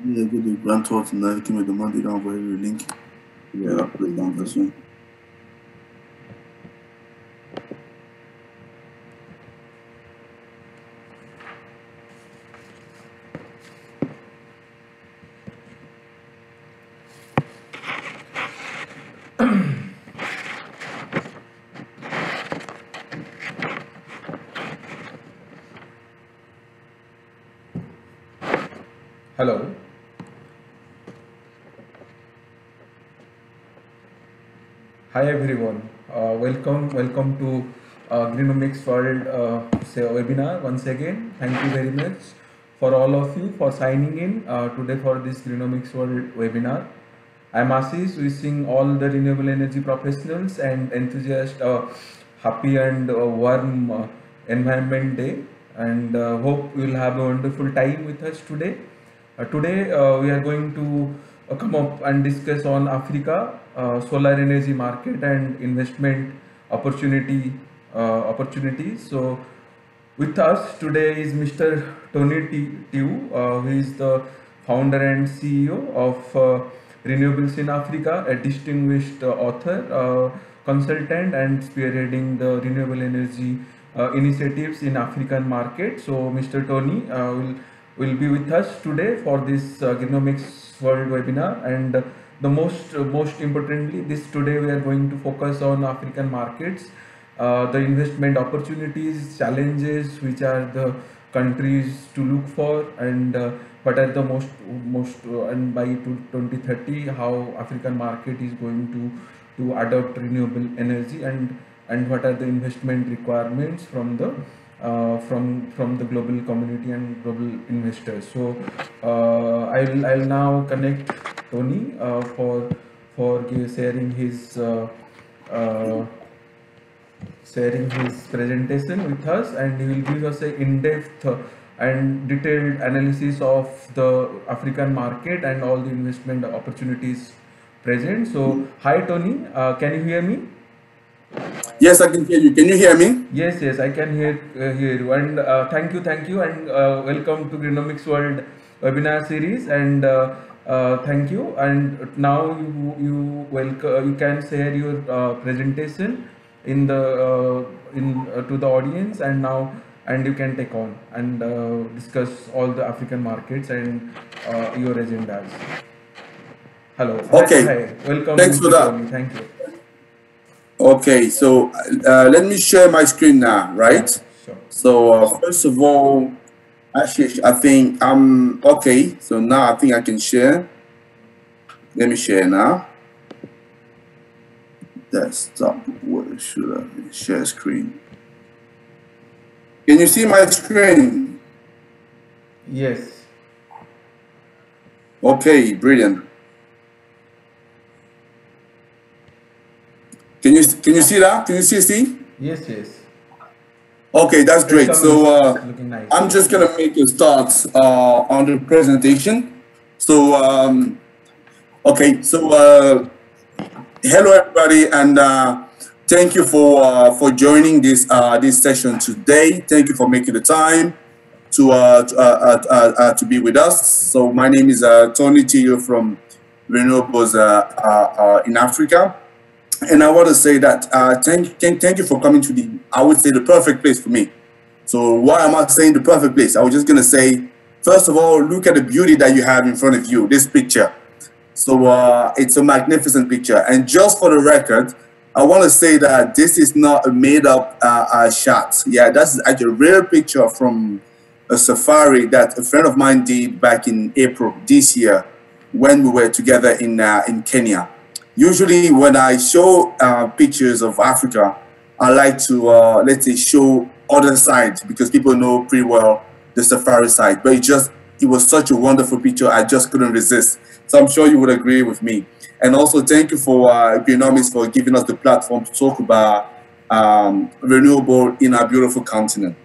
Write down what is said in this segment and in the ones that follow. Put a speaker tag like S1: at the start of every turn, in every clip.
S1: Il y a des grands ordinaires qui me demandent d'envoyer le link. Il y a la présentation.
S2: Hello. Hi everyone. Welcome to Greenomix World webinar once again. Thank you very much for all of you for signing in today for this Greenomix World webinar. I'm Ashis, wishing all the renewable energy professionals and enthusiasts a happy and warm environment day, and hope you'll have a wonderful time with us today. Today we are going to come up and discuss on Africa, solar energy market and investment opportunities. So with us today is Mr. Tony Tiu, who is the founder and CEO of Renewables in Africa, a distinguished author, consultant, and spearheading the renewable energy initiatives in African market. So Mr. Tony will be with us today for this Genomics World webinar, and the most importantly, this today we are going to focus on African markets, the investment opportunities, challenges, which are the countries to look for, and what are the and by 2030 how African market is going to adopt renewable energy, and what are the investment requirements from the from the global community and global investors. So I'll now connect Tony sharing his sharing his presentation with us, and he will give us an in-depth and detailed analysis of the African market and all the investment opportunities present. So hi Tony, can you hear me?
S1: Yes, I can hear you. Can you hear me?
S2: Yes, I can hear you. And thank you, and welcome to Greenomix World webinar series. And thank you. And now you can share your presentation in the to the audience, and you can take on and discuss all the African markets and your agendas. Hello.
S1: Okay.
S2: Hi. Welcome.
S1: Thanks for that.
S2: Tony. Thank you.
S1: Okay, so let me share my screen now, right?
S2: Yeah, sure.
S1: So first of all, Ashish, I think I'm okay. So now I think I can share. Let me share now. Desktop, where should I share screen? Can you see my screen?
S2: Yes.
S1: Okay, brilliant. Can you see that? Can you see?
S2: Yes, yes.
S1: Okay, that's
S2: It's
S1: great.
S2: coming.
S1: So
S2: It's looking nice.
S1: I'm just gonna make a start on the presentation. So okay, so hello everybody, and thank you for joining this session today. Thank you for making the time to be with us. So my name is Tony Tio from Renewables in Africa. And I want to say that thank you for coming to I would say, the perfect place for me. So why am I saying the perfect place? I was just going to say, first of all, look at the beauty that you have in front of you, this picture. So it's a magnificent picture. And just for the record, I want to say that this is not a made-up shot. Yeah, that's actually a real picture from a safari that a friend of mine did back in April this year when we were together in Kenya. Usually, when I show pictures of Africa, I like to let's say show other sides because people know pretty well the safari side. But it was such a wonderful picture. I just couldn't resist. So I'm sure you would agree with me. And also, thank you for Greenomist for giving us the platform to talk about renewable in our beautiful continent.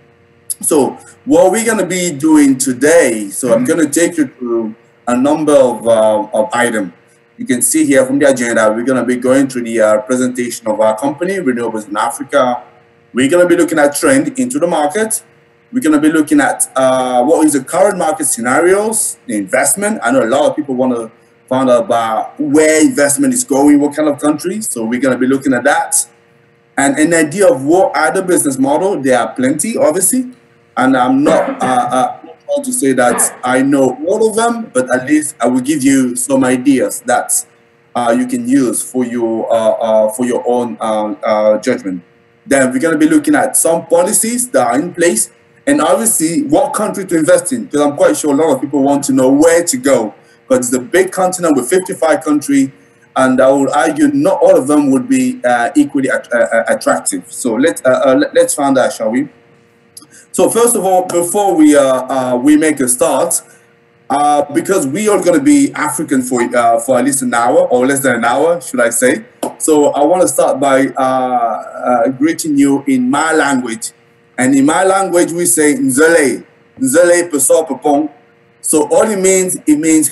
S1: So what we're going to be doing today, so I'm going to take you through a number of items. You can see here from the agenda, we're going to be going through the presentation of our company, Renewables in Africa. We're going to be looking at trend into the market. We're going to be looking at what is the current market scenarios, the investment. I know a lot of people want to find out about where investment is going, what kind of countries. So we're going to be looking at that. And an idea of what other business model. There are plenty, obviously. And I'm not trying to say that I know all of them, but at least I will give you some ideas that you can use for your own judgment. Then we're going to be looking at some policies that are in place, and obviously what country to invest in, because I'm quite sure a lot of people want to know where to go, because it's a big continent with 55 countries, and I would argue not all of them would be equally attractive. So let's find out, shall we? So first of all, before we make a start, because we are going to be African for at least an hour or less than an hour, should I say? So I want to start by greeting you in my language, and in my language we say Nzele, Nzele peso pepong. So all it means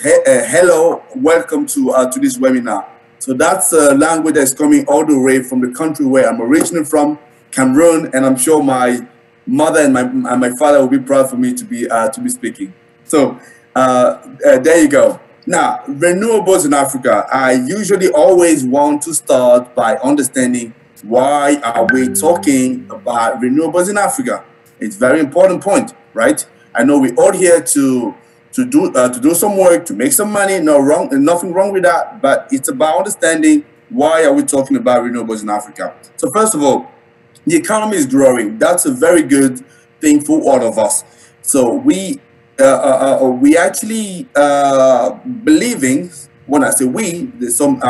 S1: hello, welcome to this webinar. So that's a language that's coming all the way from the country where I'm originally from, Cameroon, and I'm sure my mother and my father will be proud for me to be speaking. So there you go. Now, renewables in Africa. I usually always want to start by understanding why are we talking about renewables in Africa. It's a very important point, right? I know we're all here to do some work, to make some money. Nothing wrong with that. But it's about understanding why are we talking about renewables in Africa. So first of all, the economy is growing. That's a very good thing for all of us. So we actually believing, when I say we, there's some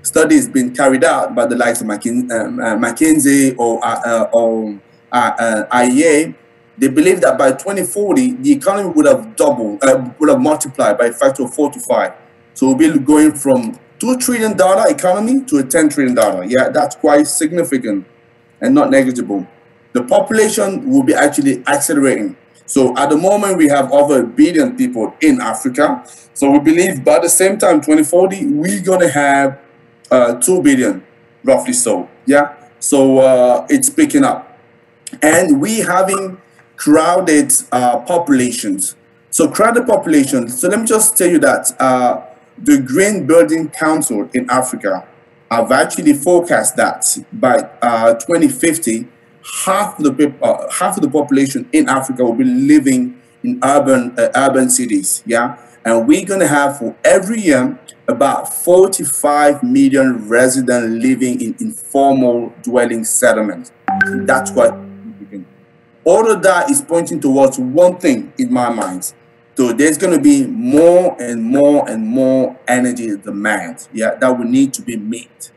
S1: studies being carried out by the likes of McKinsey or IEA. They believe that by 2040, the economy would have doubled, would have multiplied by a factor of 4 to 5. So we'll be going from $2 trillion economy to a $10 trillion. Yeah, that's quite significant and not negligible. The population will be actually accelerating. So at the moment, we have over 1 billion people in Africa. So we believe by the same time, 2040, we're going to have 2 billion, roughly so. Yeah. So it's picking up. And we having crowded populations. So crowded populations. So let me just tell you that the Green Building Council in Africa have actually forecast that by 2050, half of the population in Africa will be living in urban cities. Yeah, and we're gonna have for every year about 45 million residents living in informal dwelling settlements. That's what all of that is pointing towards one thing in my mind. So there's going to be more and more and more energy demand, yeah, that will need to be met.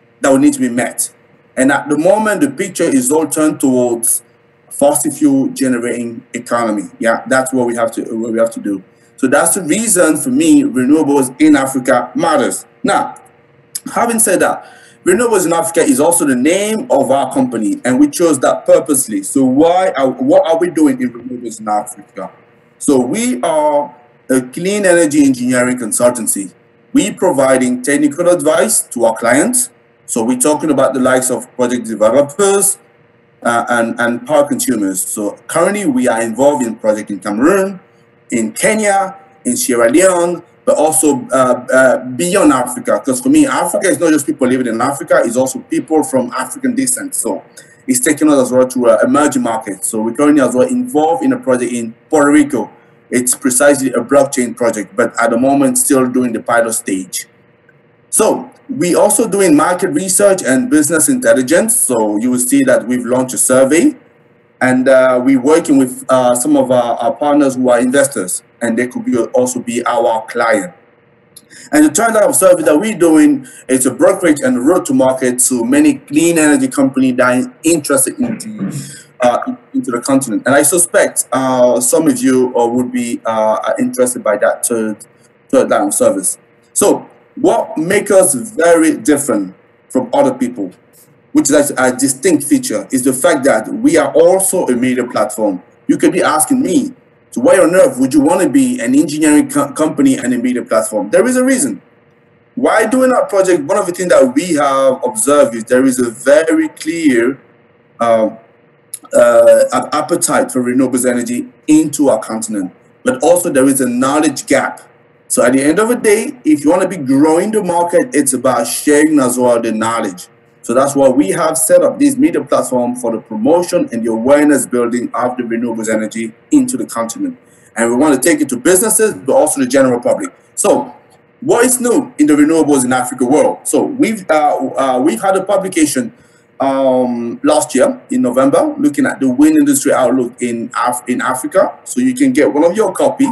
S1: And at the moment, the picture is all turned towards fossil fuel generating economy. Yeah, that's what we have to do. So that's the reason for me renewables in Africa matters. Now, having said that, renewables in Africa is also the name of our company, and we chose that purposely. So what are we doing in renewables in Africa? So we are a clean energy engineering consultancy. We providing technical advice to our clients. So we're talking about the likes of project developers, and power consumers. So currently we are involved in project in Cameroon, in Kenya, in Sierra Leone, but also beyond Africa. Because for me, Africa is not just people living in Africa, it's also people from African descent. So it's taking us as well to emerging markets. So we're currently as well involved in a project in Puerto Rico. It's precisely a blockchain project, but at the moment still doing the pilot stage. So we also doing market research and business intelligence. So you will see that we've launched a survey, and we're working with some of our partners who are investors, and they could also be our client. And the third type of service that we're doing is a brokerage and road to market to many clean energy companies that are interested into the continent. And I suspect some of you would be interested by that third line of service. So what makes us very different from other people, which is a distinct feature, is the fact that we are also a media platform. You could be asking me, so why on earth would you want to be an engineering company and a media platform? There is a reason. Why doing our project, one of the things that we have observed is there is a very clear appetite for renewables energy into our continent, but also there is a knowledge gap. So at the end of the day, if you want to be growing the market, it's about sharing as well the knowledge. So that's why we have set up this media platform for the promotion and the awareness building of the renewables energy into the continent. And we want to take it to businesses, but also the general public. So what is new in the renewables in Africa world? So we've had a publication last year in November looking at the wind industry outlook in Africa. So you can get one of your copy.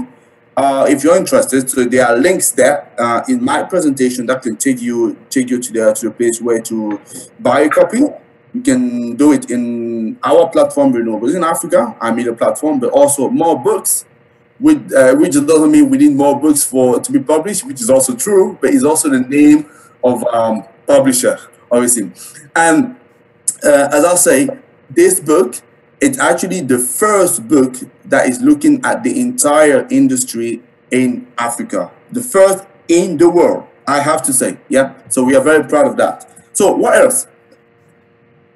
S1: If you're interested, so there are links there in my presentation that can take you to the place where to buy a copy. You can do it in our platform, Renewables in Africa, our media platform, but also more books, which doesn't mean we need more books to be published, which is also true, but it's also the name of publisher, obviously. And as I'll say, this book, it's actually the first book that is looking at the entire industry in Africa. The first in the world, I have to say. Yeah. So we are very proud of that. So what else?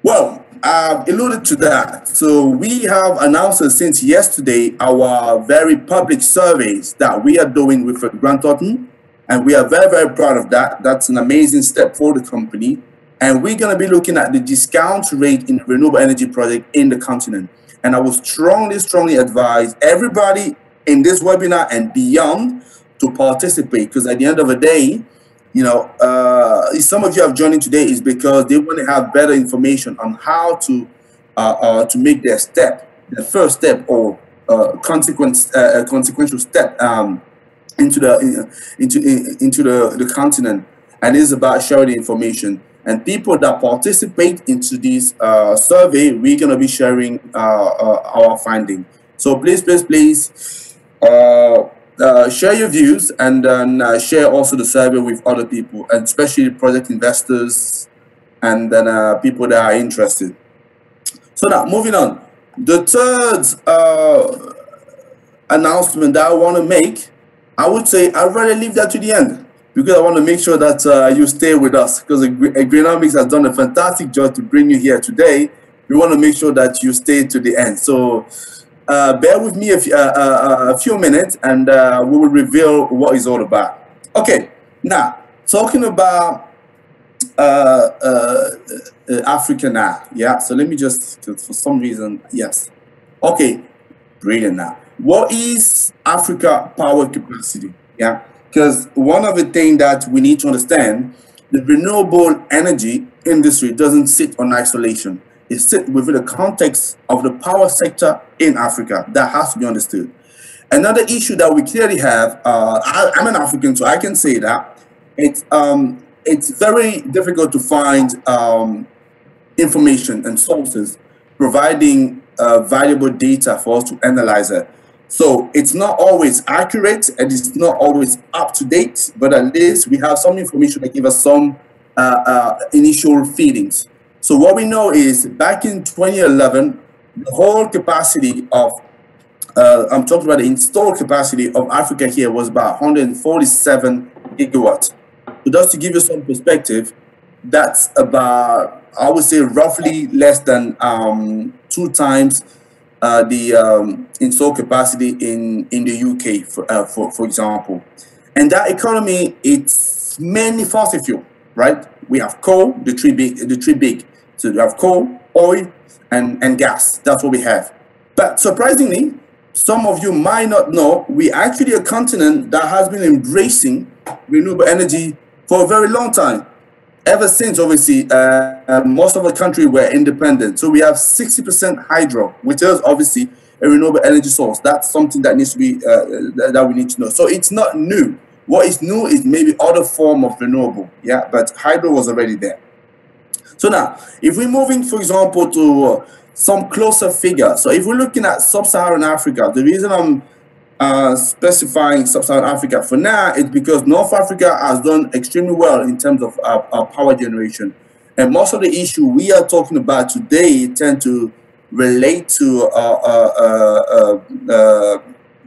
S1: Well, I've alluded to that. So we have announced since yesterday our very public surveys that we are doing with Grant Thornton, and we are very, very proud of that. That's an amazing step for the company. And we're going to be looking at the discount rate in the renewable energy project in the continent. And I will strongly advise everybody in this webinar and beyond to participate, because at the end of the day, you know, some of you have joined in today is because they want to have better information on how to make their first step or consequential step into the continent, and it's about sharing the information. And people that participate into this survey, we're going to be sharing our finding. So please share your views, and then share also the survey with other people, and especially project investors and then people that are interested. So now, moving on. The third announcement that I want to make, I would say I'd rather leave that to the end, because I want to make sure that you stay with us, because Agronomics has done a fantastic job to bring you here today. We want to make sure that you stay to the end. So bear with me a few minutes, and we will reveal what it's all about. Okay, now, talking about Africa now. Yeah, so let me just, for some reason, yes. Okay, brilliant now. What is Africa power capacity? Yeah. Because one of the things that we need to understand, the renewable energy industry doesn't sit on isolation. It sits within the context of the power sector in Africa. That has to be understood. Another issue that we clearly have, I'm an African, so I can say that, it's very difficult to find information and sources providing valuable data for us to analyze it. So it's not always accurate and it's not always up to date, but at least we have some information that give us some initial feelings. So what we know is back in 2011, the whole capacity of I'm talking about the installed capacity of Africa here was about 147 gigawatts. So just to give you some perspective, that's about, I would say, roughly less than 2 times the installed capacity in the UK, for example. And that economy, it's mainly fossil fuel, right? We have coal, the three big. So we have coal, oil, and gas. That's what we have. But surprisingly, some of you might not know, we actually a continent that has been embracing renewable energy for a very long time. Ever since, obviously, most of the country were independent. So we have 60% hydro, which is obviously a renewable energy source. That's something that needs to be, that we need to know. So it's not new. What is new is maybe other form of renewable, yeah, but hydro was already there. So now, if we're moving, for example, to some closer figures. So if we're looking at sub-Saharan Africa, the reason I'm specifying sub-Saharan Africa for now is because North Africa has done extremely well in terms of power generation. And most of the issue we are talking about today tend to relate to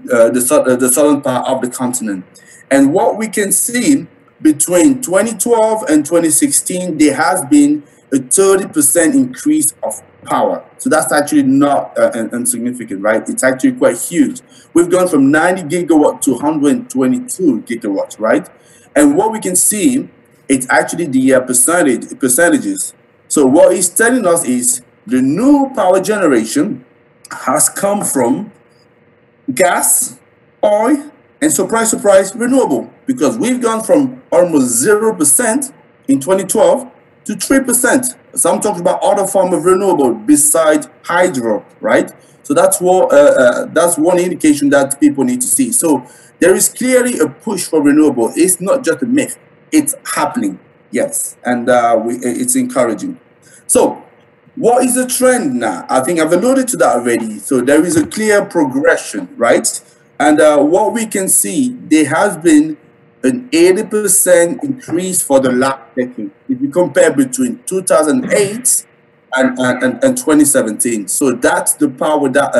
S1: the southern part of the continent. And what we can see between 2012 and 2016, there has been a 30% increase of power. So that's actually not insignificant, right? It's actually quite huge. We've gone from 90 gigawatts to 122 gigawatts, right? And what we can see, it's actually the percentages. So what it's telling us is the new power generation has come from gas, oil, and surprise, surprise, renewable, because we've gone from almost 0% in 2012 to 3%. So I'm talking about other form of renewable besides hydro, right? So that's what that's one indication that people need to see. So there is clearly a push for renewable. It's not just a myth; it's happening. Yes, and it's encouraging. So what is the trend now? I think I've alluded to that already. So there is a clear progression, right? And what we can see, there has been an 80% increase for the last decade if you compare between 2008 and 2017. So that's the power that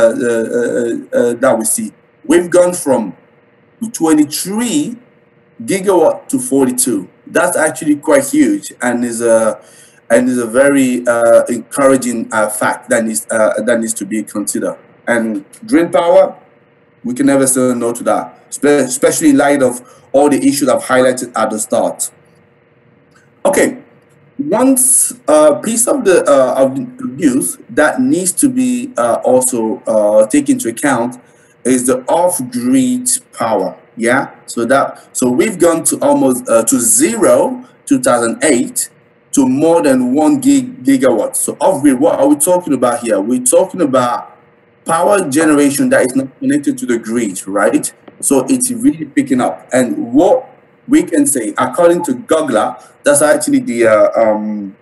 S1: that we see. We've gone from 23 gigawatt to 42. That's actually quite huge, and is a very encouraging fact that needs to be considered. And green power, we can never say no to that, especially in light of all the issues I've highlighted at the start. Okay, one piece of the news that needs to be also taken into account is the off-grid power. Yeah, so we've gone to almost to zero 2008 to more than 1 gigawatt. So off-grid, what are we talking about here? We're talking about power generation that is not connected to the grid, right? So it's really picking up. And what we can say, according to Gogla, that's actually the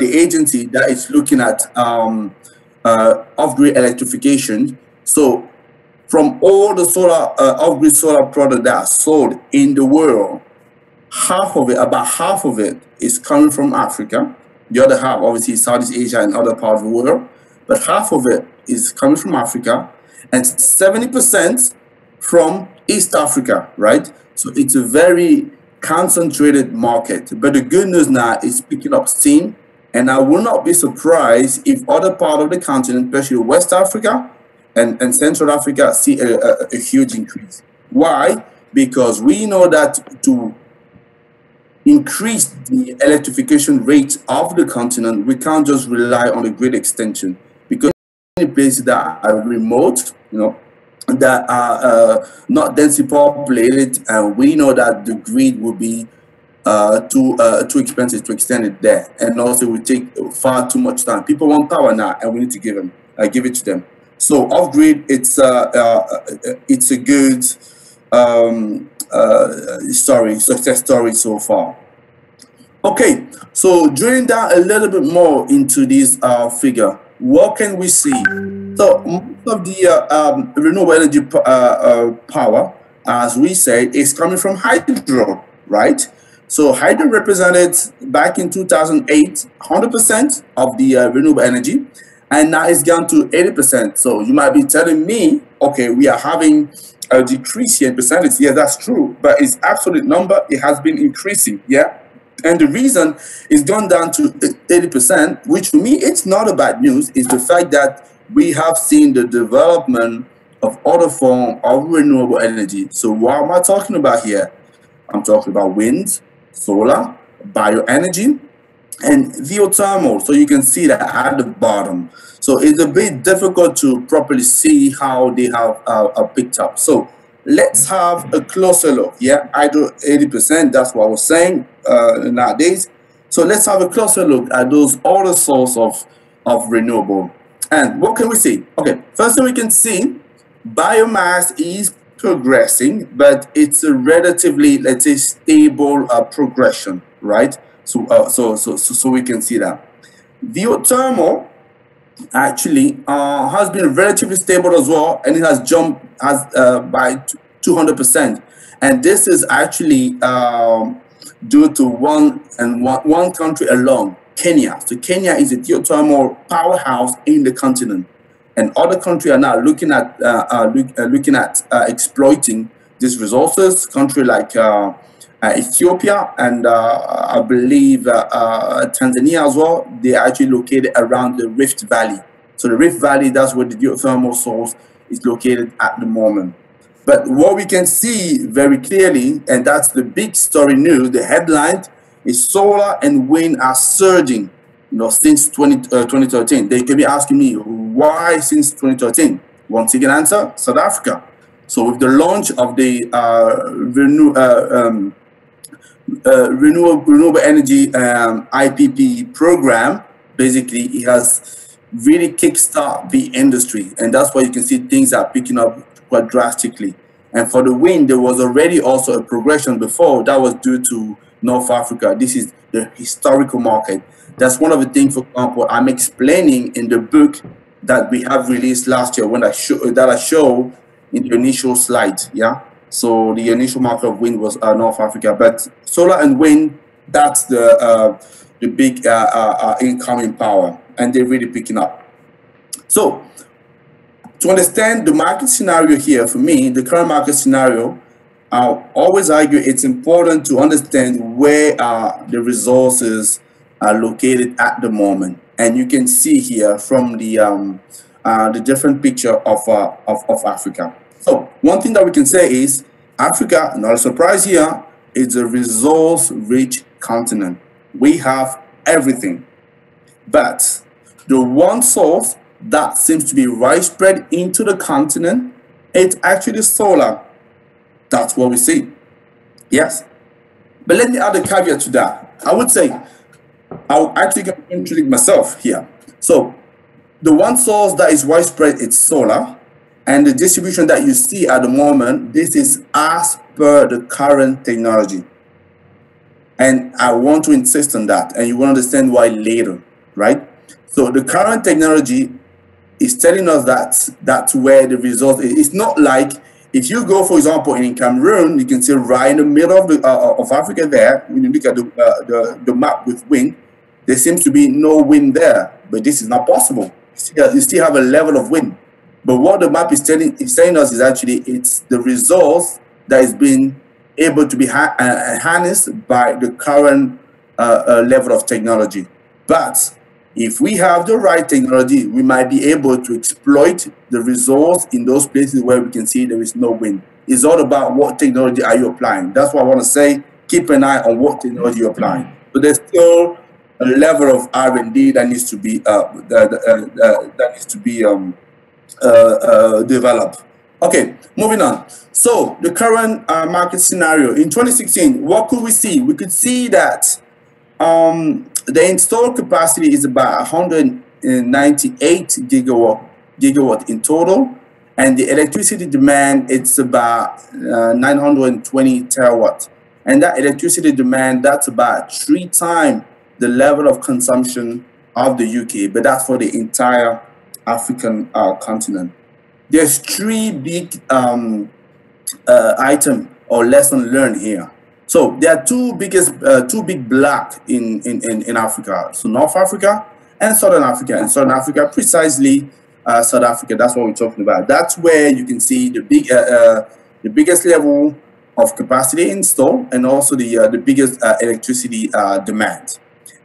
S1: agency that is looking at off-grid electrification. So from all the solar off-grid solar products that are sold in the world, about half of it is coming from Africa. The other half, obviously, Southeast Asia and other parts of the world. But half of it is coming from Africa, and 70% from East Africa, right? So it's a very concentrated market. But the good news now is picking up steam, and I will not be surprised if other part of the continent, especially West Africa and Central Africa, see a huge increase. Why? Because we know that to increase the electrification rate of the continent, we can't just rely on the grid extension, because many places that are remote, that are not densely populated, and we know that the grid will be too expensive to extend it there, and also it will take far too much time. People want power now, and we need to give it to them. So off grid, it's a good success story so far. Okay, so drilling down a little bit more into this figure, what can we see? So most of the renewable energy power, as we say, is coming from hydro, right? So hydro represented back in 2008 100% of the renewable energy, and now it's gone to 80%. So you might be telling me, okay, we are having a decrease here in percentage. Yeah, that's true, but its absolute number, it has been increasing. Yeah, and the reason it's gone down to 80%, which for me, it's not a bad news, is the fact that we have seen the development of other form of renewable energy. So what am I talking about here? I'm talking about wind, solar, bioenergy, and geothermal. So you can see that at the bottom. So it's a bit difficult to properly see how they have picked up. So let's have a closer look. Yeah, I do 80%. That's what I was saying nowadays. So let's have a closer look at those other sources of renewable. And what can we see? Okay, first thing we can see, biomass is progressing, but it's a relatively, let's say, stable progression, right? So we can see that geothermal actually has been relatively stable as well, and it has jumped by 200%. And this is actually due to one country alone, Kenya. So Kenya is a geothermal powerhouse in the continent, and other countries are now looking at exploiting these resources. Country like Ethiopia and I believe Tanzania as well. They are actually located around the Rift Valley. So the Rift Valley, that's where the geothermal source is located at the moment. But what we can see very clearly, and that's the big story news, the headline is solar and wind are surging, since 2013. They could be asking me, why since 2013? Once again, answer, South Africa. So with the launch of the renewable energy IPP program, basically it has really kickstart the industry, and that's why you can see things are picking up quite drastically. And for the wind, there was already also a progression before that was due to North Africa. This is the historical market. That's one of the things, for example, I'm explaining in the book that we have released last year when I show in the initial slide. Yeah. So the initial market of wind was North Africa, but solar and wind, that's the big incoming power, and they're really picking up. So to understand the market scenario here, for me, the current market scenario, I'll always argue it's important to understand where the resources are located at the moment. And you can see here from the different picture of Africa. So one thing that we can say is Africa, not a surprise here, is a resource-rich continent. We have everything. But the one source that seems to be widespread into the continent, it's actually solar. That's what we see. Yes. But let me add a caveat to that. I would say, I'll actually contradict myself here. So the one source that is widespread is solar, and the distribution that you see at the moment, this is as per the current technology. And I want to insist on that, and you will understand why later, right? So the current technology is telling us that that's where the result is. It's not like if you go, for example, in Cameroon, you can see right in the middle of Africa there, when you look at the map with wind, there seems to be no wind there, but this is not possible. You still have a level of wind. But what the map is telling us is actually it's the resource that is being able to be harnessed by the current level of technology. But if we have the right technology, we might be able to exploit the resource in those places where we can see there is no wind. It's all about what technology are you applying. That's what I want to say. Keep an eye on what technology you're applying. But there's still a level of R&D that needs to be developed. Okay, moving on. So the current market scenario in 2016, what could we see? We could see that the installed capacity is about 198 gigawatt in total, and the electricity demand, it's about 920 terawatt. And that electricity demand, that's about 3 times the level of consumption of the UK, but that's for the entire African continent. There's three big item or lesson learned here. So there are two big block in Africa. So North Africa and Southern Africa. And Southern Africa, precisely South Africa. That's what we're talking about. That's where you can see the biggest level of capacity installed, and also the biggest electricity demand.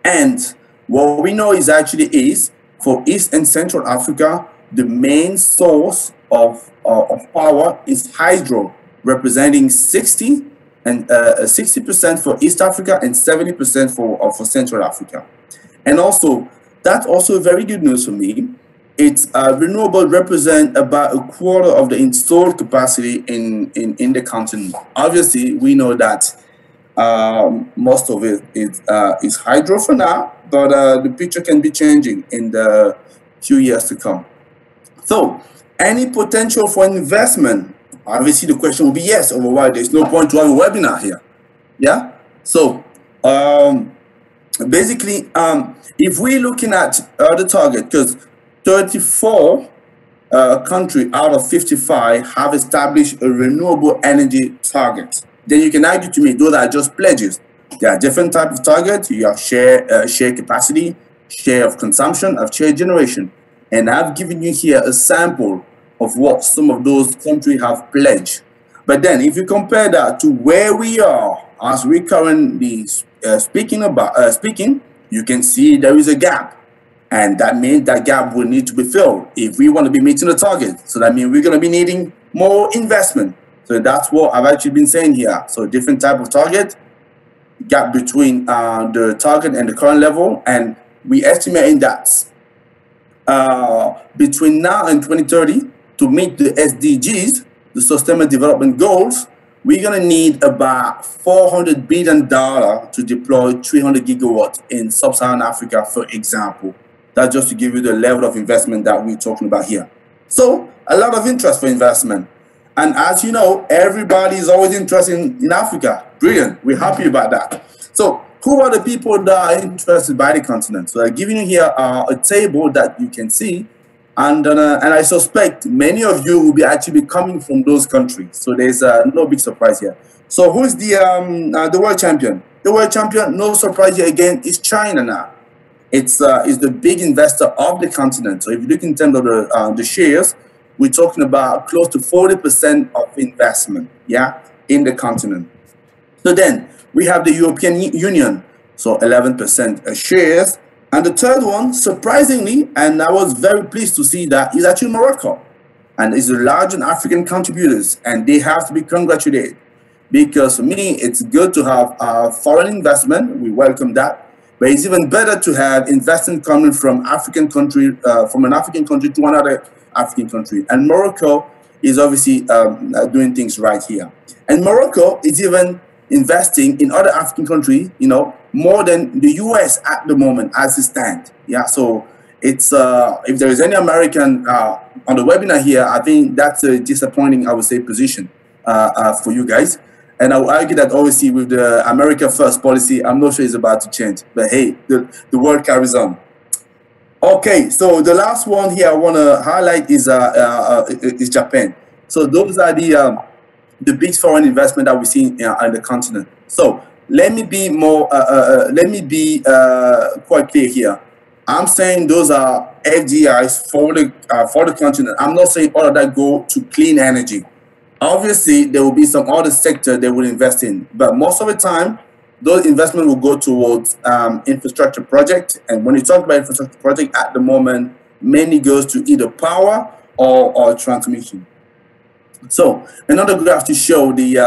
S1: And what we know is actually is for East and Central Africa, the main source of power is hydro, representing 60% for East Africa and 70% for Central Africa. And also, that's also very good news for me. It's renewable represent about a quarter of the installed capacity in the continent. Obviously, we know that most of it is hydro for now, but the picture can be changing in the few years to come. So, any potential for investment? Obviously, the question will be yes. Otherwise, there's no point to have a webinar here. Yeah. So, basically, if we're looking at the target, because 34 countries out of 55 have established a renewable energy target. Then you can argue to me those are just pledges. There are different types of targets. You have share capacity, share of consumption, of share generation. And I've given you here a sample of what some of those countries have pledged. But then if you compare that to where we are as we currently speaking, you can see there is a gap. And that means that gap will need to be filled if we want to be meeting the target. So that means we're going to be needing more investment. So that's what I've actually been saying here. So different type of target, gap between the target and the current level. And we estimating that between now and 2030, to meet the SDGs, the Sustainable Development Goals, we're going to need about $400 billion to deploy 300 gigawatts in sub-Saharan Africa, for example. That's just to give you the level of investment that we're talking about here. So, a lot of interest for investment. And as you know, everybody is always interested in Africa. Brilliant. We're happy about that. So, who are the people that are interested by the continent? So, I'm giving you here a table that you can see. And I suspect many of you will be actually coming from those countries. So there's no big surprise here. So who's the world champion? The world champion, no surprise here again, is China now. It's the big investor of the continent. So if you look in terms of the shares, we're talking about close to 40% of investment, yeah, in the continent. So then we have the European Union, so 11% shares. And the third one, surprisingly, and I was very pleased to see that, is actually Morocco. And it's the largest African contributors, and they have to be congratulated. Because for me, it's good to have foreign investment. We welcome that. But it's even better to have investment coming from African country, from an African country to another African country. And Morocco is obviously doing things right here. And Morocco is even investing in other African countries, you know, more than the US at the moment as it stands. Yeah, so it's if there is any American on the webinar here, I think that's a disappointing, I would say, position for you guys. And I would argue that obviously with the America First policy, I'm not sure it's about to change. But hey, the world carries on. Okay, so the last one here I want to highlight is Japan. So those are the big foreign investment that we see on the continent. So let me be more. Quite clear here. I'm saying those are FDIs for the continent. I'm not saying all of that go to clean energy. Obviously, there will be some other sector they will invest in, but most of the time, those investment will go towards infrastructure project. And when you talk about infrastructure project, at the moment, mainly goes to either power or transmission. So another graph to show the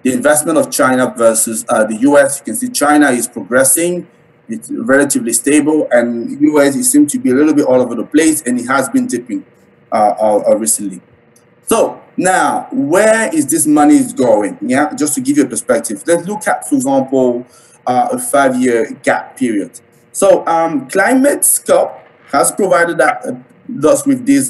S1: investment of China versus the US. You can see China is progressing. It's relatively stable, and US it seems to be a little bit all over the place, and it has been dipping recently. So now, where is this money going? Yeah, just to give you a perspective, let's look at, for example, a 5-year gap period. So Climate Scope has provided us with this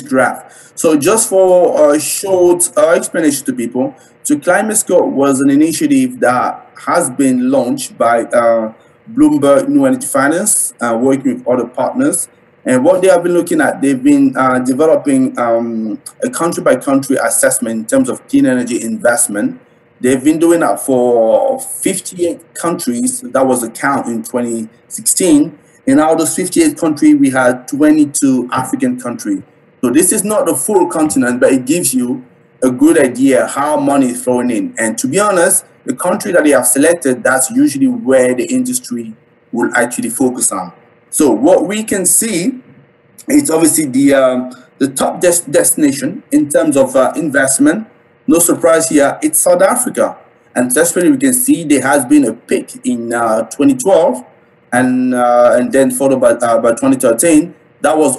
S1: graph. So just for a short explanation to people, so Climate Scope was an initiative that has been launched by Bloomberg New Energy Finance, working with other partners. And what they have been looking at, they've been developing a country by country assessment in terms of clean energy investment. They've been doing that for 58 countries. That was the count in 2016. And out of those 58 countries, we had 22 African countries. So this is not the full continent, but it gives you a good idea how money is flowing in. And to be honest, the country that they have selected, that's usually where the industry will actually focus on. So what we can see is obviously the top destination in terms of investment. No surprise here, it's South Africa. And especially we can see there has been a peak in 2012 and then followed by 2013. That was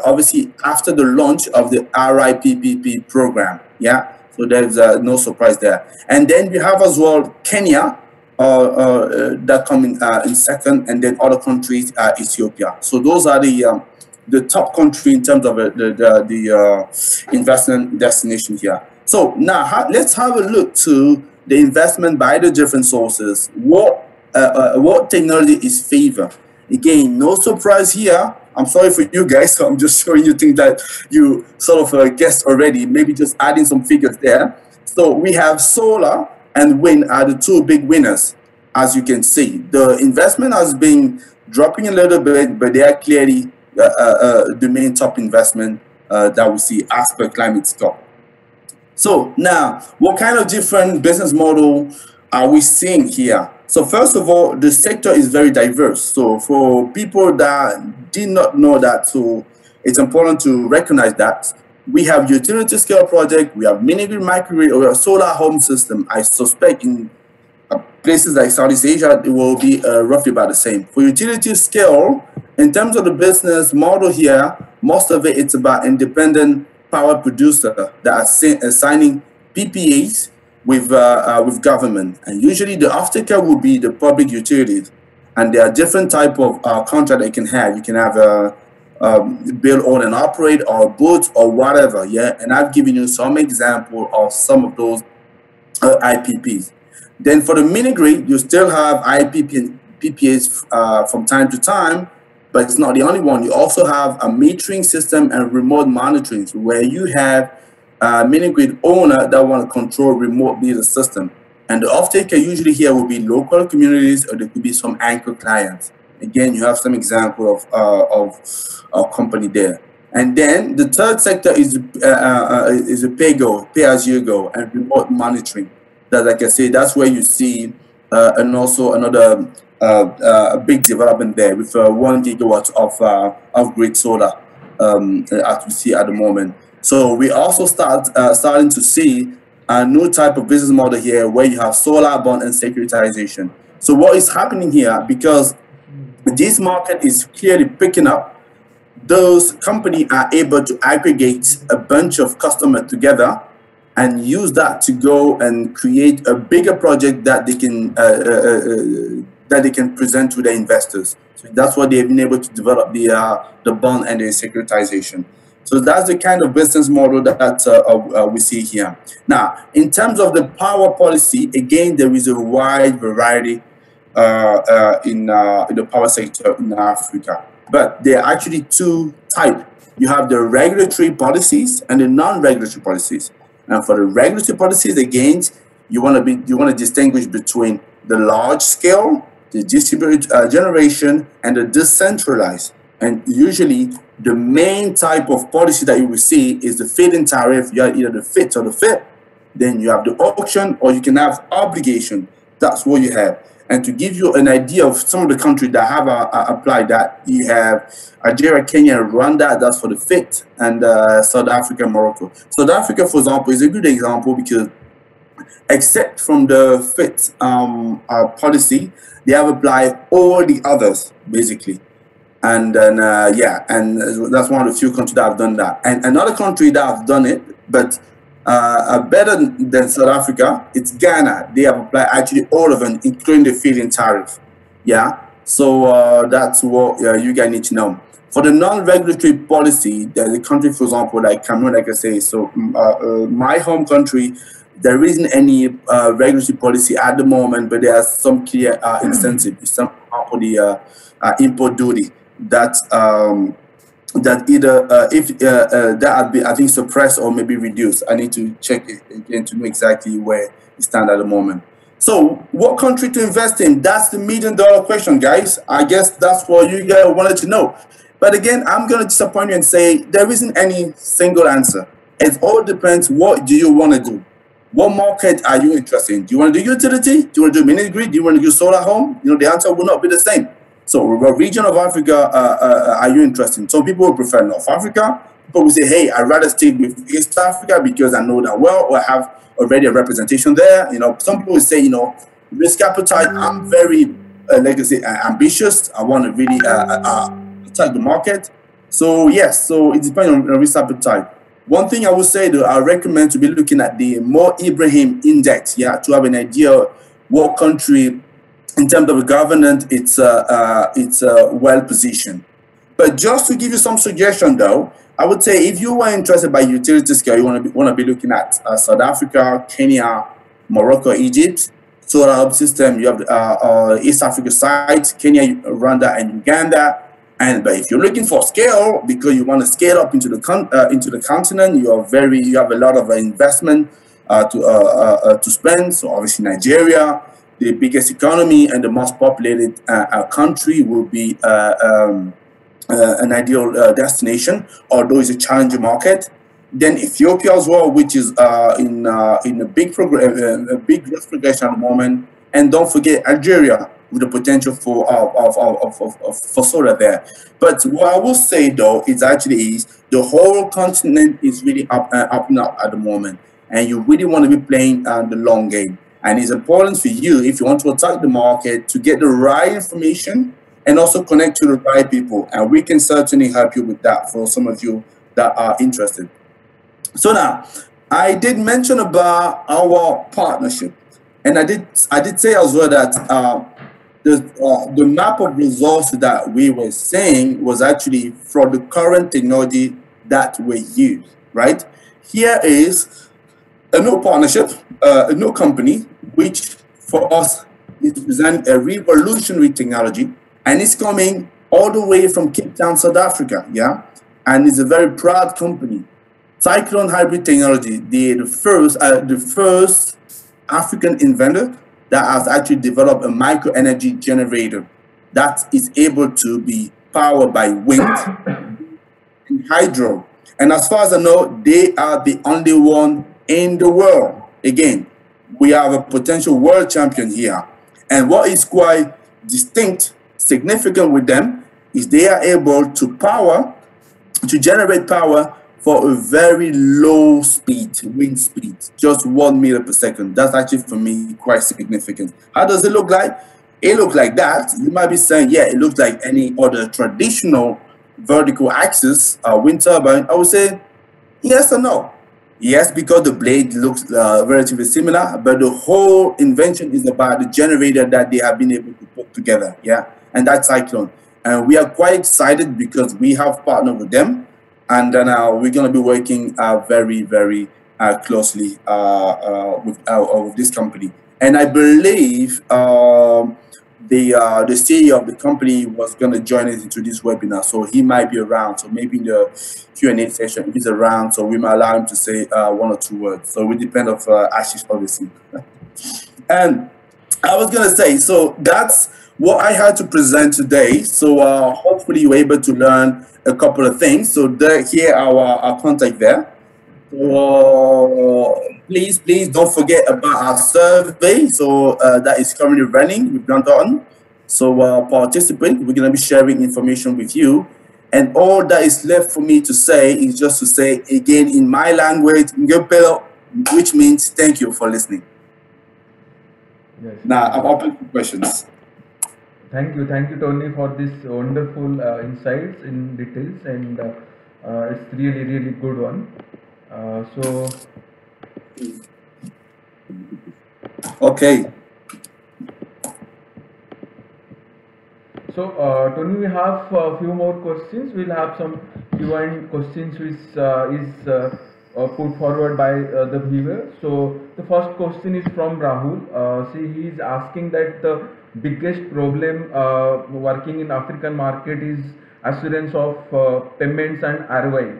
S1: obviously after the launch of the RIPPP program. Yeah, so there's no surprise there. And then we have as well Kenya, that come in second, and then other countries, Ethiopia. So those are the top country in terms of the investment destination here. So now let's have a look to the investment by the different sources. What technology is favored? Again, no surprise here. I'm sorry for you guys, so I'm just showing you things that you sort of guessed already, maybe just adding some figures there. So we have solar and wind are the two big winners, as you can see. The investment has been dropping a little bit, but they are clearly the main top investment that we see as per climate score. So now, what kind of different business model are we seeing here? So first of all, the sector is very diverse. So for people that did not know that, so it's important to recognize that we have utility scale project, we have mini grid, microgrid, or a solar home system. I suspect in places like Southeast Asia, it will be roughly about the same. For utility scale, in terms of the business model here, most of it's about independent power producer that are signing PPAs with government, and usually the off-taker will be the public utilities, and there are different type of contract that you can have. You can have a build, own, and operate, or both, or whatever. Yeah, and I've given you some example of some of those IPPs. Then for the mini grid, you still have IPP and PPAs from time to time, but it's not the only one. You also have a metering system and remote monitoring, where you have mini grid owner that want to control remotely the system. And the off-taker usually here will be local communities, or there could be some anchor clients. Again, you have some example of a company there. And then the third sector is a pay-as-you-go, and remote monitoring. That, like I say, that's where you see, and also another a big development there with 1 gigawatt of grid solar, as we see at the moment. So we also starting to see a new type of business model here, where you have solar bond and securitization. So what is happening here, because this market is clearly picking up, those companies are able to aggregate a bunch of customers together and use that to go and create a bigger project that they can present to their investors. So that's what they've been able to develop the bond and the securitization. So that's the kind of business model that we see here. Now, in terms of the power policy, again, there is a wide variety in the power sector in Africa. But there are actually two types. You have the regulatory policies and the non-regulatory policies. And for the regulatory policies, again, you want to distinguish between the large scale, the distributed generation, and the decentralized. And usually, the main type of policy that you will see is the feed-in tariff. You have either the FIT or the FIP. Then you have the auction, or you can have obligation. That's what you have. And to give you an idea of some of the countries that have applied that, you have Algeria, Kenya, Rwanda, that's for the FIT, and South Africa, Morocco. South Africa, for example, is a good example because except from the FIT policy, they have applied all the others, basically. And then, and that's one of the few countries that have done that. And another country that have done it, but better than South Africa, it's Ghana. They have applied actually all of them, including the feed-in tariff. Yeah, so that's what you guys need to know. For the non-regulatory policy, the country, for example, like Cameroon, like I say, so my home country, There isn't any regulatory policy at the moment, but there are some clear incentive, some for the import duty that that either if that had been, I think, suppressed or maybe reduced. I need to check it again to know exactly where it stands at the moment. So, what country to invest in? That's the million-dollar question, guys. I guess that's what you guys wanted to know. But again, I'm going to disappoint you and say there isn't any single answer. It all depends. What do you want to do? What market are you interested in? Do you want to do utility? Do you want to do mini grid? Do you want to do solar home? The answer will not be the same. So, what region of Africa are you interested in? Some people will prefer North Africa. People will say, hey, I'd rather stay with East Africa because I know that well, or I have already a representation there. Some people will say, risk appetite. I'm very, like I say, ambitious. I want to really attack the market. So, yes, so it depends on risk appetite. One thing I would say, though, I recommend to be looking at the Mo Ibrahim Index, to have an idea what country, in terms of governance, it's well positioned. But just to give you some suggestion, though, I would say if you were interested by utility scale, you want to be looking at South Africa, Kenya, Morocco, Egypt. Solar hub system, you have East Africa sites, Kenya, Rwanda, and Uganda. But if you're looking for scale, because you want to scale up into the continent, you have a lot of investment to spend. So obviously Nigeria, the biggest economy and the most populated country, will be an ideal destination, although it's a challenging market. Then Ethiopia as well, which is in a big growth progression at the moment, and don't forget Algeria with the potential for solar there. But what I will say though is the whole continent is really up and up at the moment, and you really want to be playing the long game. And it's important for you, if you want to attack the market, to get the right information and also connect to the right people. And we can certainly help you with that for some of you that are interested. So now, I did mention about our partnership, and I did say as well that the map of resources that we were saying was actually for the current technology that we use, right? Here is a new partnership, a new company, which for us is presenting a revolutionary technology, and it's coming all the way from Cape Town, South Africa, and it's a very proud company. Cyclone Hybrid Technology, the first African inventor that has actually developed a micro energy generator that is able to be powered by wind and hydro. And as far as I know, they are the only one in the world. Again, we have a potential world champion here. And what is quite distinct, significant with them, is they are able to generate power for a very low speed, wind speed, just 1 meter per second. That's actually, for me, quite significant. How does it look like? It looks like that. You might be saying, yeah, it looks like any other traditional vertical axis wind turbine. I would say yes or no. Yes, because the blade looks relatively similar, but the whole invention is about the generator that they have been able to put together, and that's Cyclone. And we are quite excited because we have partnered with them, and then we're going to be working very, very closely with this company. And I believe the CEO of the company was going to join us into this webinar, so he might be around. So maybe in the Q&A session, if he's around, so we might allow him to say 1 or 2 words. So it depends of Ashis, obviously. And I was going to say, so that's what I had to present today. So hopefully you were able to learn a couple of things. So here our contact there. So please don't forget about our survey. So that is currently running. We've gone on. So participate. We're going to be sharing information with you. And all that is left for me to say is just to say again in my language, Ngepelo, which means thank you for listening.
S2: Yes.
S1: Now I'm open for questions.
S2: Thank you, Tony, for this wonderful insights in details, and it's really good one.
S1: Okay.
S2: So, Tony, we have a few more questions. We'll have some Q&A questions which is put forward by the viewer. So the first question is from Rahul. See, he is asking that the biggest problem working in African market is assurance of payments and ROI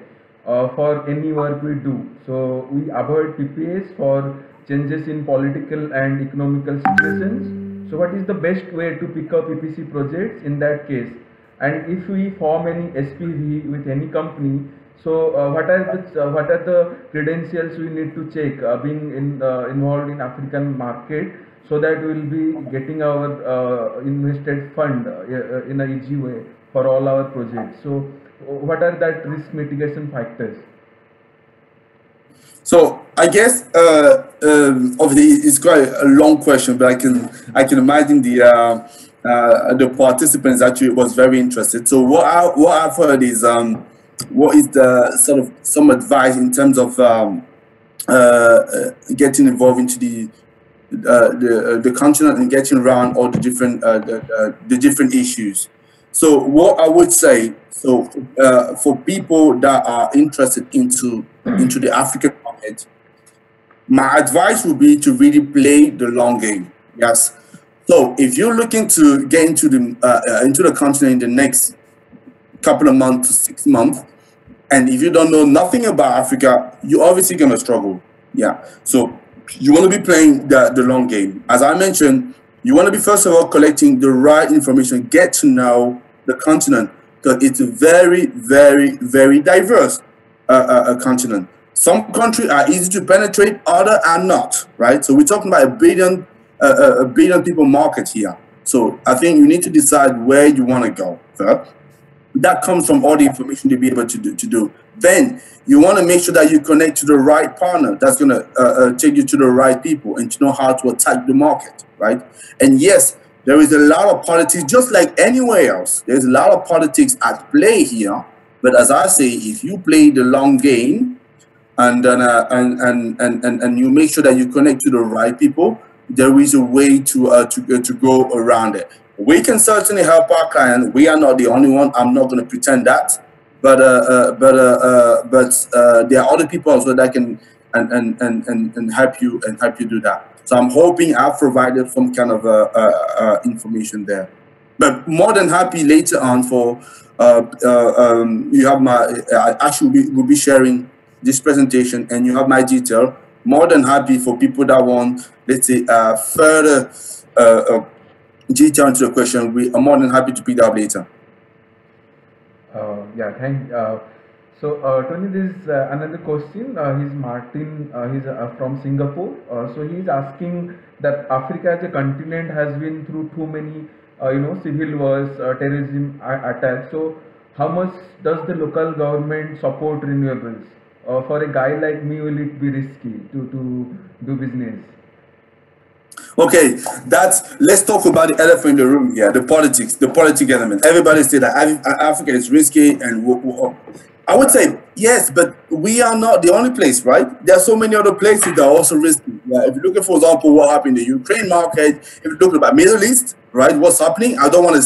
S2: for any work we do. So we avoid PPAs for changes in political and economical situations. So what is the best way to pick up EPC projects in that case? And if we form any SPV with any company, so what are the credentials we need to check being involved in African market, so that we will be getting our invested fund in a easy way for all our projects. So what are that risk mitigation factors?
S1: So I guess obviously it's quite a long question, but I can imagine the participants actually was very interested. So what I've heard is what is the sort of some advice in terms of getting involved into the continent and getting around all the different issues. So what I would say, so for people that are interested into the African market, my advice would be to really play the long game. Yes. So if you're looking to get into the continent in the next couple of months to 6 months, and if you don't know nothing about Africa, you're obviously gonna struggle. Yeah. So you want to be playing the long game. As I mentioned, you want to be first of all collecting the right information, get to know the continent, because it's a very, very, very diverse a continent. Some countries are easy to penetrate, other are not, right? So we're talking about a billion people market here. So I think you need to decide where you want to go first. That comes from all the information to be able to do. Then you want to make sure that you connect to the right partner that's going to take you to the right people and to know how to attack the market, right? And yes, there is a lot of politics, just like anywhere else. There's a lot of politics at play here. But as I say, if you play the long game and then and you make sure that you connect to the right people, there is a way to go around it. We can certainly help our client. We are not the only one. I'm not going to pretend that, but there are other people also that can and help you do that. So I'm hoping I've provided some kind of information there. But more than happy later on for you have my actually will be sharing this presentation and you have my detail. More than happy for people that want, let's say, further detail into the question. We are more than happy to pick that up later.
S2: Yeah, thank. So Tony, there is another question. He's Martin. He's from Singapore. So he's asking that Africa as a continent has been through too many, civil wars, terrorism attacks. So how much does the local government support renewables? For a guy like me, will it be risky to do business?
S1: Okay, let's talk about the elephant in the room here, the politics element. Everybody say that Africa is risky, and I would say yes, but we are not the only place, right? There are so many other places that are also risky. Yeah, if you're looking, for example, what happened in the Ukraine market, if you're looking about Middle East, right, what's happening? I don't want to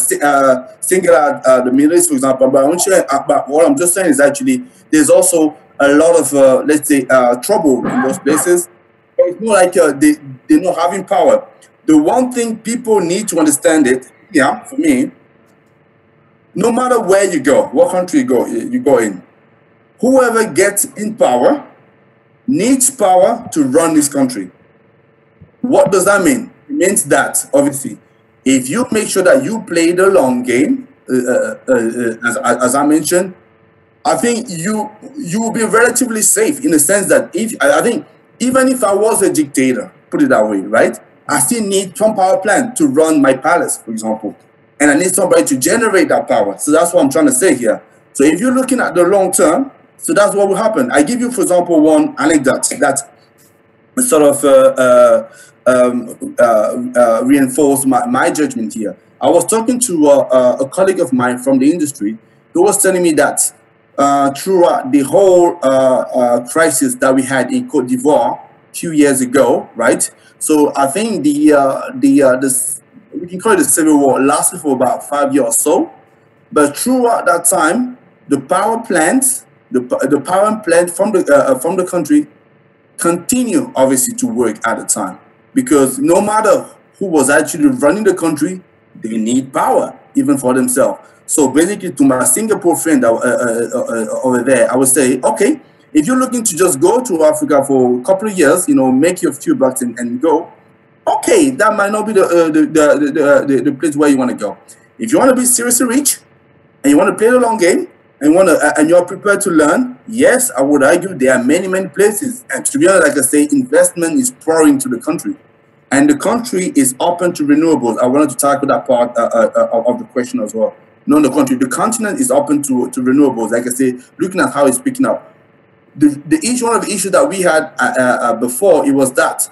S1: single out the Middle East, for example, but what I'm just saying is actually there's also a lot of, let's say, trouble in those places. It's more like they're not having power. The one thing people need to understand for me, no matter where you go, what country you go in, whoever gets in power needs power to run this country. What does that mean? It means that, obviously, if you make sure that you play the long game, as I mentioned, I think you will be relatively safe in the sense that I think even if I was a dictator, put it that way, right? I still need some power plant to run my palace, for example. And I need somebody to generate that power. So that's what I'm trying to say here. So if you're looking at the long term, so that's what will happen. I give you, for example, one anecdote that sort of reinforced my judgment here. I was talking to a colleague of mine from the industry who was telling me that throughout the whole crisis that we had in Cote d'Ivoire a few years ago, right? So I think this, we can call it the civil war, lasted for about 5 years or so. But throughout that time, the power plants the power plant from the country continue obviously to work at the time, because no matter who was actually running the country, they need power even for themselves. So basically, to my Singapore friend over there, I would say, okay, if you're looking to just go to Africa for a couple of years, make your few bucks and go, okay, that might not be the place where you want to go. If you want to be seriously rich and you want to play the long game and you're prepared to learn, yes, I would argue there are many places. And to be honest, like I say, investment is pouring to the country, and the country is open to renewables. I wanted to tackle that part of the question as well. No, the country, the continent is open to renewables. Like I say, looking at how it's picking up. The issue, one of the issues that we had before, it was that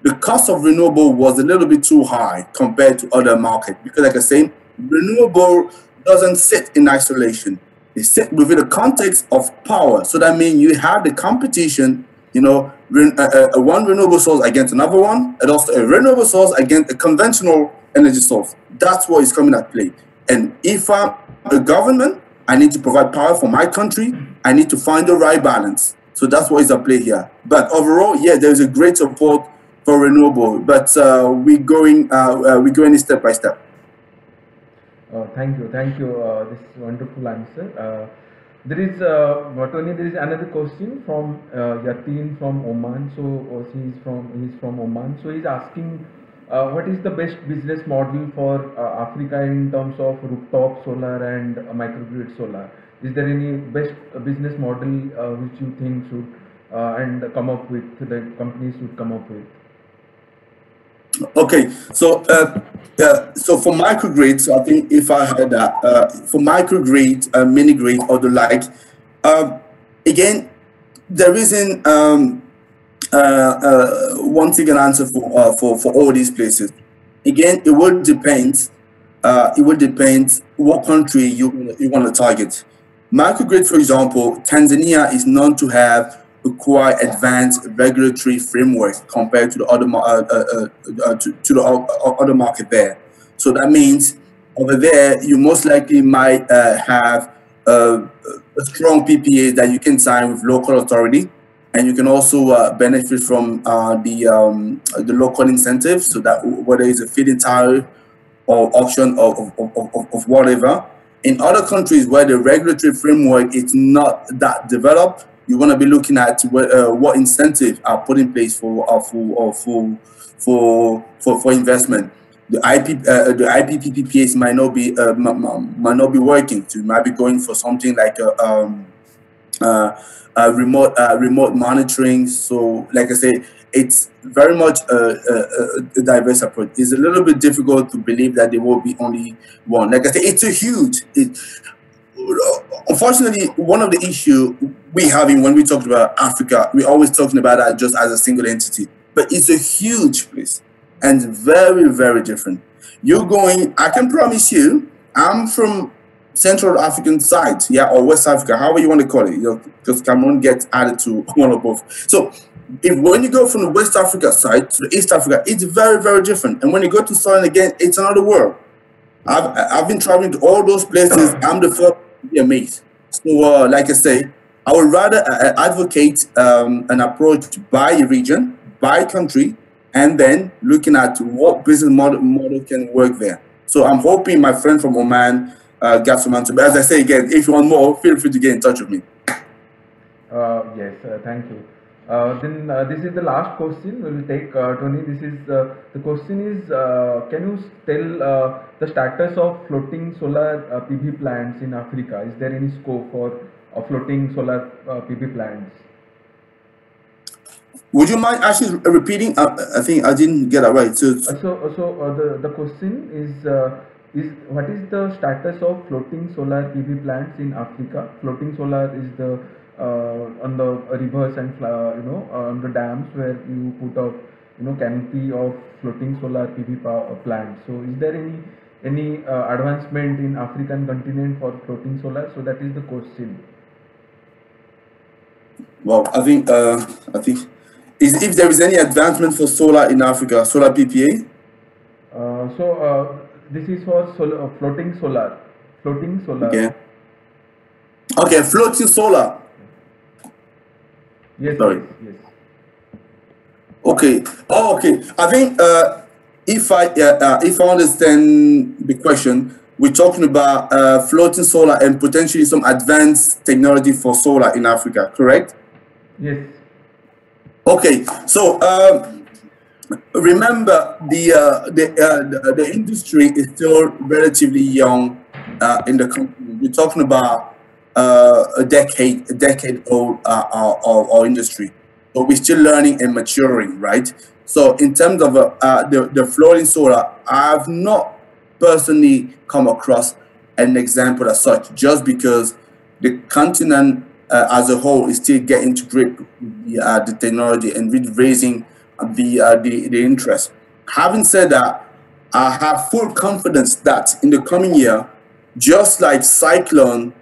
S1: the cost of renewable was a little bit too high compared to other markets, because like I say, renewable doesn't sit in isolation. It sits within the context of power. So that means you have the competition, one renewable source against another one, and also a renewable source against a conventional energy source. That's what is coming at play. And if I'm a government, I need to provide power for my country. I need to find the right balance. So that's what is at play here. But overall, yeah, there's a great support for renewable, but we're going step by step.
S2: Thank you. This is a wonderful answer. Tony, there is another question from Yatin from Oman. So he's from Oman. So he's asking, what is the best business model for Africa in terms of rooftop solar and microgrid solar? Is there any best business model which you think should and come up with the companies should come up with?
S1: Okay, so for microgrids, I think if I had that for microgrid, mini grid, or the like, again, there isn't one single answer for all these places. Again, it will depend. It will depend what country you want to target. Microgrid, for example, Tanzania is known to have a quite advanced regulatory framework compared to the other market there. So that means over there, you most likely might have a strong PPA that you can sign with local authority, and you can also benefit from the local incentives. So that whether it's a feed-in tariff or auction of whatever. In other countries where the regulatory framework is not that developed, you want to be looking at what incentives are put in place for investment. The IPPPPAs might not be working. So you might be going for something like a remote monitoring. So, like I say, it's very much a diverse approach. It's a little bit difficult to believe that there will be only one. Like I say, it's a huge. Unfortunately, one of the issues we having when we talk about Africa, we're always talking about that just as a single entity. But it's a huge place and very, very different. I can promise you, I'm from Central African side, yeah, or West Africa, however you want to call it, because Cameroon gets added to one of both. So when you go from the West Africa side to the East Africa, it's very, very different. And when you go to Southern again, it's another world. I've been traveling to all those places. I'm the first to be amazed. So, like I say, I would rather advocate an approach by region, by country, and then looking at what business model can work there. So I'm hoping my friend from Oman got some answer. But as I say again, if you want more, feel free to get in touch with me.
S2: Yes, thank you. Then this is the last question we will take, Tony. This is the question is, can you tell the status of floating solar PV plants in Africa? Is there any scope for floating solar PV plants?
S1: Would you mind actually repeating? I think I didn't get it right.
S2: The question is what is the status of floating solar PV plants in Africa? Floating solar is the on the rivers and on the dams where you put up canopy of floating solar PV power plants. So is there any advancement in African continent for floating solar? So that is the question.
S1: Well, I think if there is any advancement for solar in Africa, solar PPA.
S2: This is for floating solar.
S1: Okay. Okay, floating solar.
S2: Yes,
S1: Sorry.
S2: yes, yes.
S1: Okay. Oh, okay. I think if I understand the question, we're talking about floating solar and potentially some advanced technology for solar in Africa, correct?
S2: Yes.
S1: Okay. So remember the industry is still relatively young in the company. We're talking about a decade old our industry. So we're still learning and maturing, right? So in terms of the floating solar, I've not personally come across an example as such, just because the continent as a whole is still getting to grip with the technology and with raising the interest. Having said that, I have full confidence that in the coming year, just like Cyclone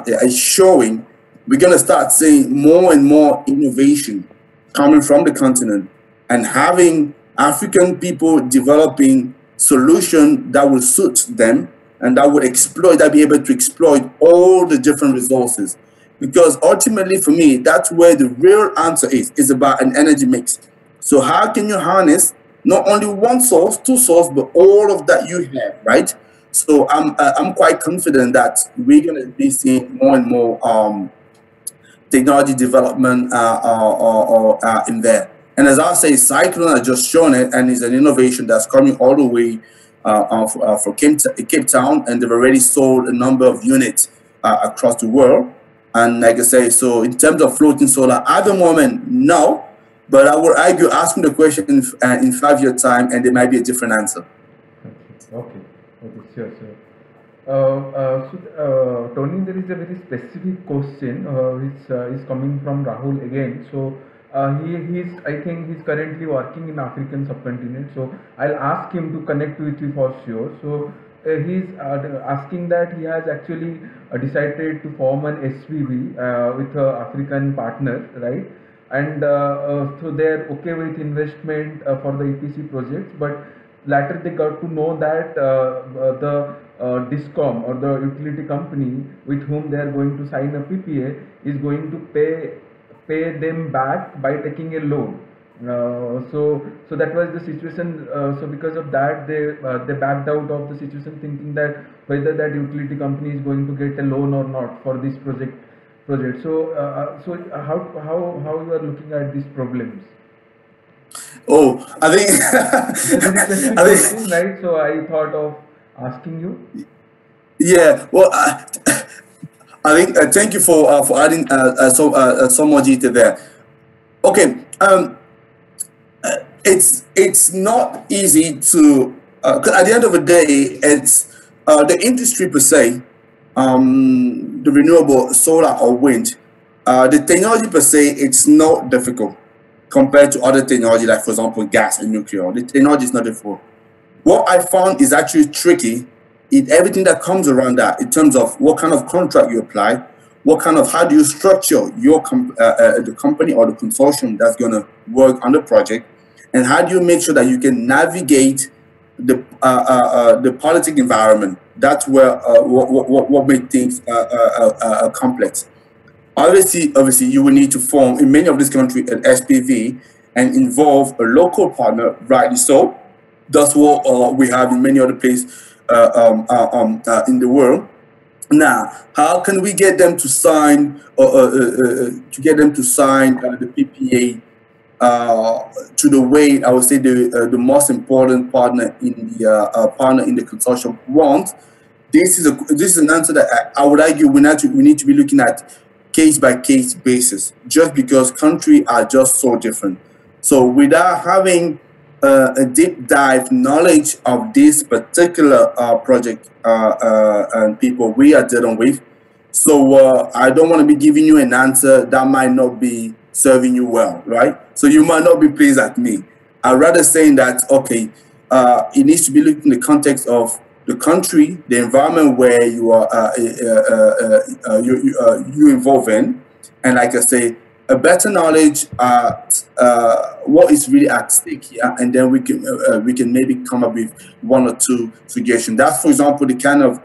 S1: is showing, we're going to start seeing more and more innovation coming from the continent and having African people developing solution that will suit them and that would exploit, that be able to exploit all the different resources. Because ultimately, for me, that's where the real answer is about an energy mix. So how can you harness not only one source, two sources, but all of that you have, right? So I'm quite confident that we're going to be seeing more and more technology development in there. And as I say, Cyclone has just shown it, and it's an innovation that's coming all the way from Cape Town, and they've already sold a number of units across the world. And like I say, so in terms of floating solar, at the moment, no. But I would argue, ask me the question in 5 years' time, and there might be a different answer.
S2: Okay, okay, sure, sure. Tony, there is a very specific question which is coming from Rahul again. So, I think he's currently working in African subcontinent. So, I'll ask him to connect with you for sure. So, he's asking that he has actually decided to form an SPV with an African partner, right? And so they're okay with investment for the EPC projects, but later they got to know that the discom or the utility company with whom they are going to sign a PPA is going to pay them back by taking a loan. So that was the situation. So because of that, they backed out of the situation, thinking that whether that utility company is going to get a loan or not for this project. So how you are looking at these problems?
S1: Oh, I think,
S2: It's a very specific
S1: I
S2: question,
S1: think,
S2: right? So I thought of asking you.
S1: yeah. Well, I think thank you for adding so much detail there. Okay, it's not easy to 'cause at the end of the day, it's the industry per se, the renewable solar or wind, the technology per se, it's not difficult compared to other technology like, for example, gas and nuclear. The technology is not difficult. What I found is actually tricky in everything that comes around that, in terms of what kind of contract you apply, what kind of, how do you structure your the company or the consortium that's going to work on the project, and how do you make sure that you can navigate the politic environment. That's where what makes things complex. Obviously, you will need to form in many of these countries an SPV and involve a local partner, rightly so. That's what we have in many other places in the world. Now, how can we get them to sign the PPA to the way I would say the most important partner in the consortium wants? This is an answer that I would argue we need to be looking at case by case basis, just because countries are just so different. So without having a deep dive knowledge of this particular project and people we are dealing with, so I don't want to be giving you an answer that might not be serving you well, right? So you might not be pleased at me. I'd rather saying that, okay, it needs to be looked in the context of the country, the environment where you are you involve in, and like I say, a better knowledge what is really at stake here, and then we can maybe come up with one or two suggestions. That's, for example, the kind of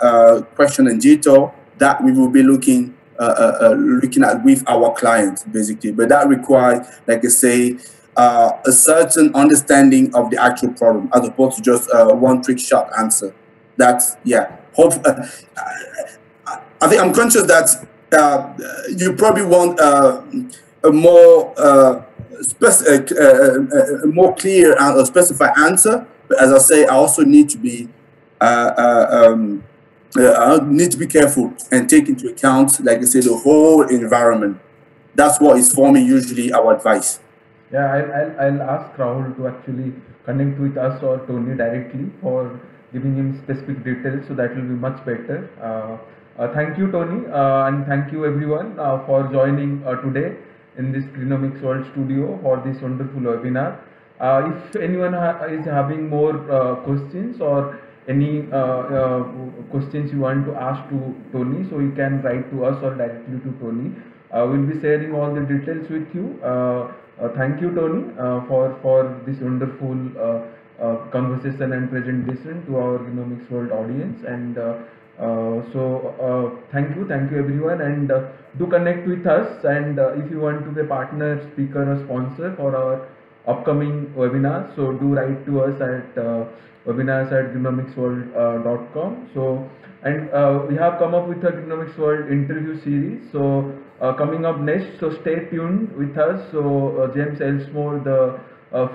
S1: question and detail that we will be looking looking at with our clients, basically. But that requires, like I say, a certain understanding of the actual problem, as opposed to just one trick shot answer. That's yeah. Hope I think I'm conscious that you probably want a more a more clear and a specified answer. But as I say, I also need to be I need to be careful and take into account, like I say, the whole environment. That's what is forming usually our advice.
S2: Yeah, I'll ask Rahul to actually connect with us or Tony directly for giving him specific details, so that will be much better. Thank you, Tony, and thank you everyone for joining today in this Genomics World Studio for this wonderful webinar. If anyone is having more questions or any questions you want to ask to Tony, so you can write to us or directly to Tony. We'll be sharing all the details with you. Thank you, Tony, for this wonderful conversation and presentation to our Genomics World audience. And thank you everyone, and do connect with us. And if you want to be a partner, speaker, or sponsor for our upcoming webinars, so do write to us at webinars@genomicsworld.com. So, and we have come up with a Genomics World interview series. So coming up next, so stay tuned with us. So James Elsmore, the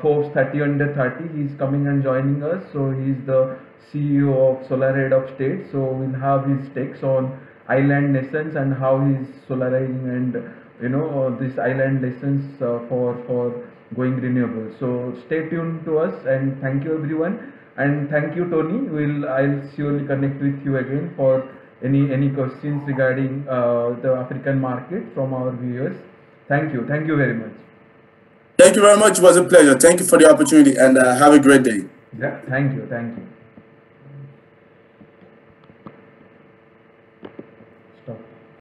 S2: Forbes 30 under 30, he's coming and joining us. So he's the CEO of SolarAid of State. So we'll have his takes on island nations and how he's solarizing and this island lessons for going renewable. So stay tuned to us, and thank you everyone, and thank you, Tony. I'll surely connect with you again for any questions regarding the African market from our viewers. Thank you very much.
S1: Thank you very much. It was a pleasure. Thank you for the opportunity, and have a great day.
S2: Yeah, thank you.